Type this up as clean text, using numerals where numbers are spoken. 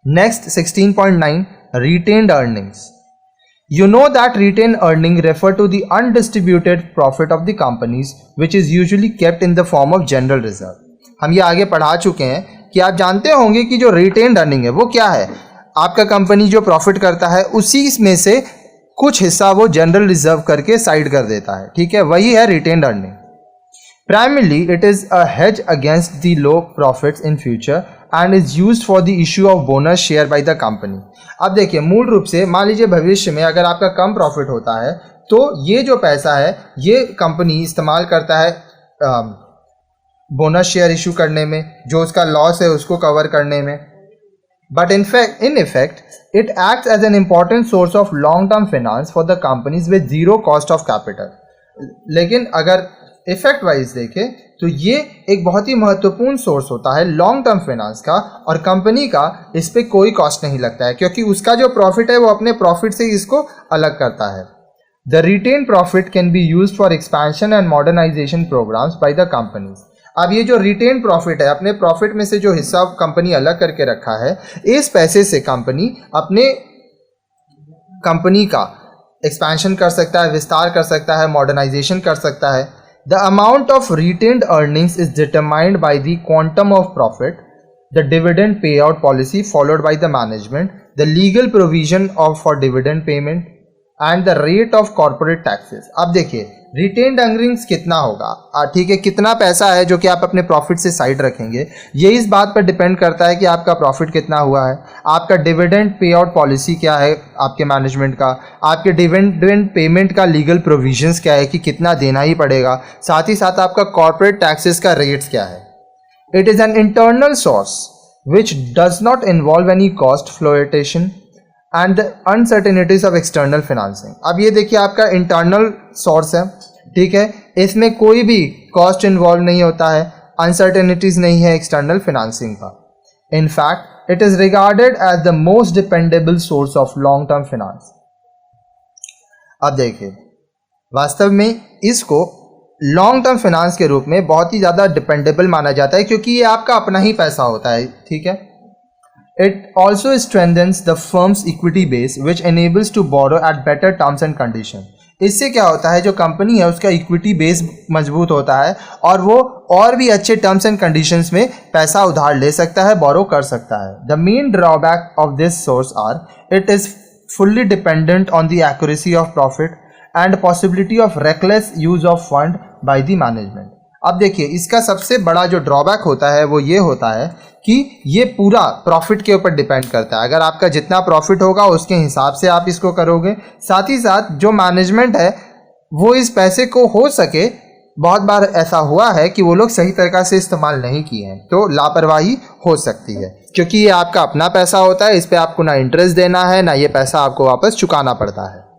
Next, 16.9, retained earnings. You know that retained earning refer to the undistributed profit of the companies which is usually kept in the form of general reserve. हम ये आगे पढ़ा चुके हैं कि आप जानते होंगे कि जो रिटेन्ड अर्निंग है वो क्या है. आपका कंपनी जो प्रॉफिट करता है उसी में से कुछ हिस्सा वो जनरल रिजर्व करके साइड कर देता है. ठीक है, वही है retained earning. Primarily, it is a hedge against the low profits in future and is used for the issue of bonus share by the company. अब देखिए, मूल रूप से मान लीजिए भविष्य में अगर आपका कम प्रॉफिट होता है तो ये जो पैसा है ये कंपनी इस्तेमाल करता है बोनस शेयर इशू करने में, जो उसका लॉस है उसको कवर करने में. But in effect, it acts as an important source of long-term finance for the companies with zero cost of capital. लेकिन अगर इफेक्ट वाइज देखें तो ये एक बहुत ही महत्वपूर्ण सोर्स होता है लॉन्ग टर्म फाइनेंस का, और कंपनी का इस पे कोई कॉस्ट नहीं लगता है क्योंकि उसका जो प्रॉफिट है वो अपने प्रॉफिट से इसको अलग करता है. The retained profit can be used for expansion and modernisation programs by the companies. अब ये जो रिटेन प्रॉफिट है, अपने प्रॉफिट में से जो हिस्सा कंपनी अलग करके रखा है, इस पैसे से कंपनी अपने कंपनी का एक्सपेंशन कर सकता है, विस्तार कर सकता है, मॉडर्नाइजेशन कर सकता है. The amount of retained earnings is determined by the quantum of profit, the dividend payout policy followed by the management, the legal provision for dividend payment, and the rate of corporate taxes. अब देखिए retained earnings कितना होगा, ठीक है, कितना पैसा है जो कि आप अपने प्रॉफिट से साइड रखेंगे, ये इस बात पर डिपेंड करता है कि आपका प्रॉफिट कितना हुआ है, आपका डिविडेंड पे आउट पॉलिसी क्या है आपके मैनेजमेंट का, आपके डिविडेंड पेमेंट का लीगल प्रोविजंस क्या है कि कितना देना ही पड़ेगा, साथ ही साथ आपका कॉर्पोरेट टैक्सेस का रेट्स क्या है. It is an internal source which does not involve any cost flotation and the uncertainties of external financing. अब ये देखिए आपका इंटरनल सोर्स है, ठीक है, इसमें कोई भी कॉस्ट इन्वॉल्व नहीं होता है, अनसर्टेनिटीज नहीं है एक्सटर्नल फाइनेंसिंग का. In fact it is regarded as the most dependable source of long term finance. अब देखिए वास्तव में इसको लॉन्ग टर्म फाइनेंस के रूप में बहुत ही ज़्यादा डिपेंडेबल माना जाता है क्योंकि ये आपका अपना ही पैसा होता है. ठीक है, it also strengthens the firm's equity base which enables to borrow at better terms and conditions. इससे क्या होता है, जो कंपनी है उसका इक्विटी बेस मजबूत होता है और वो और भी अच्छे टर्म्स एंड कंडीशंस में पैसा उधार ले सकता है, बोरो कर सकता है. The main drawback of this source are it is fully dependent on the accuracy of profit and possibility of reckless use of fund by the management. अब देखिए इसका सबसे बड़ा जो ड्रॉबैक होता है वो ये होता है कि ये पूरा प्रॉफिट के ऊपर डिपेंड करता है. अगर आपका जितना प्रॉफिट होगा उसके हिसाब से आप इसको करोगे. साथ ही साथ जो मैनेजमेंट है वो इस पैसे को हो सके, बहुत बार ऐसा हुआ है कि वो लोग सही तरीक़ा से इस्तेमाल नहीं किए हैं तो लापरवाही हो सकती है क्योंकि ये आपका अपना पैसा होता है, इस पर आपको ना इंटरेस्ट देना है ना ये पैसा आपको वापस चुकाना पड़ता है.